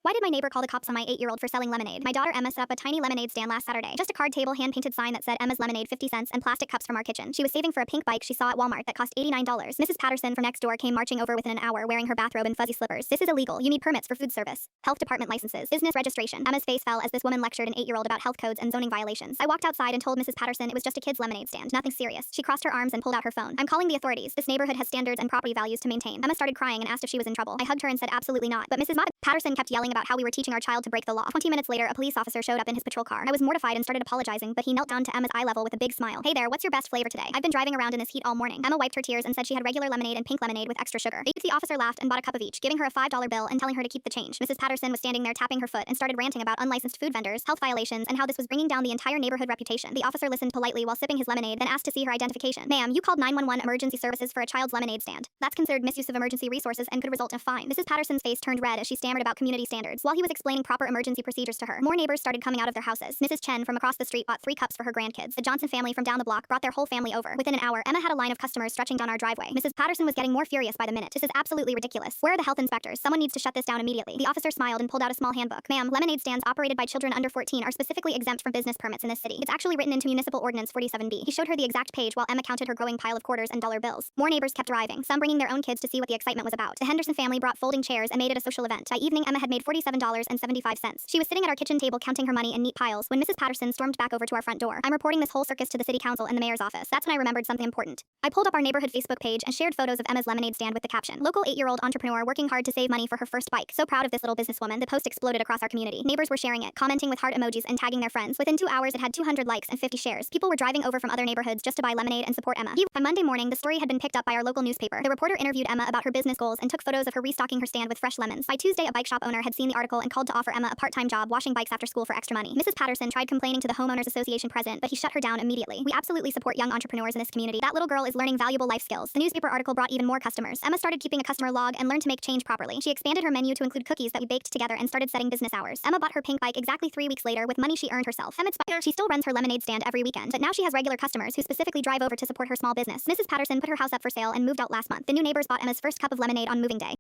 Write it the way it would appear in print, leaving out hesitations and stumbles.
Why did my neighbor call the cops on my 8-year-old for selling lemonade? My daughter Emma set up a tiny lemonade stand last Saturday. Just a card table hand-painted sign that said Emma's Lemonade 50 cents and plastic cups from our kitchen. She was saving for a pink bike she saw at Walmart that cost $89. Mrs. Patterson from next door came marching over within an hour wearing her bathrobe and fuzzy slippers. This is illegal. You need permits for food service, health department licenses, business registration. Emma's face fell as this woman lectured an 8-year-old about health codes and zoning violations. I walked outside and told Mrs. Patterson it was just a kid's lemonade stand. Nothing serious. She crossed her arms and pulled out her phone. I'm calling the authorities. This neighborhood has standards and property values to maintain. Emma started crying and asked if she was in trouble. I hugged her and said absolutely not. But Mrs. Patterson kept yelling about how we were teaching our child to break the law. 20 minutes later, a police officer showed up in his patrol car. I was mortified and started apologizing, but he knelt down to Emma's eye level with a big smile. Hey there, what's your best flavor today? I've been driving around in this heat all morning. Emma wiped her tears and said she had regular lemonade and pink lemonade with extra sugar. The officer laughed and bought a cup of each, giving her a $5 bill and telling her to keep the change. Mrs. Patterson was standing there tapping her foot and started ranting about unlicensed food vendors, health violations, and how this was bringing down the entire neighborhood reputation. The officer listened politely while sipping his lemonade, then asked to see her identification. Ma'am, you called 911 emergency services for a child's lemonade stand. That's considered misuse of emergency resources and could result in a fine. Mrs. Patterson's face turned red as she stammered about community standards. While he was explaining proper emergency procedures to her, more neighbors started coming out of their houses. Mrs. Chen from across the street bought 3 cups for her grandkids. The Johnson family from down the block brought their whole family over. Within an hour, Emma had a line of customers stretching down our driveway. Mrs. Patterson was getting more furious by the minute. This is absolutely ridiculous. Where are the health inspectors? Someone needs to shut this down immediately. The officer smiled and pulled out a small handbook. Ma'am, lemonade stands operated by children under 14 are specifically exempt from business permits in this city. It's actually written into Municipal Ordinance 47B. He showed her the exact page while Emma counted her growing pile of quarters and dollar bills. More neighbors kept arriving, some bringing their own kids to see what the excitement was about. The Henderson family brought folding chairs and made it a social event. By evening, Emma had made $47.75. She was sitting at our kitchen table counting her money in neat piles when Mrs. Patterson stormed back over to our front door. I'm reporting this whole circus to the city council and the mayor's office. That's when I remembered something important. I pulled up our neighborhood Facebook page and shared photos of Emma's lemonade stand with the caption, "Local 8-year-old entrepreneur working hard to save money for her first bike. So proud of this little businesswoman." The post exploded across our community. Neighbors were sharing it, commenting with heart emojis and tagging their friends. Within 2 hours, it had 200 likes and 50 shares. People were driving over from other neighborhoods just to buy lemonade and support Emma. By Monday morning, the story had been picked up by our local newspaper. The reporter interviewed Emma about her business goals and took photos of her restocking her stand with fresh lemons. By Tuesday, a bike shop owner had seen the article and called to offer Emma a part-time job washing bikes after school for extra money. Mrs. Patterson tried complaining to the Homeowners Association president, but he shut her down immediately. We absolutely support young entrepreneurs in this community. That little girl is learning valuable life skills. The newspaper article brought even more customers. Emma started keeping a customer log and learned to make change properly. She expanded her menu to include cookies that we baked together and started setting business hours. Emma bought her pink bike exactly 3 weeks later with money she earned herself. She still runs her lemonade stand every weekend, but now she has regular customers who specifically drive over to support her small business. Mrs. Patterson put her house up for sale and moved out last month. The new neighbors bought Emma's first cup of lemonade on moving day.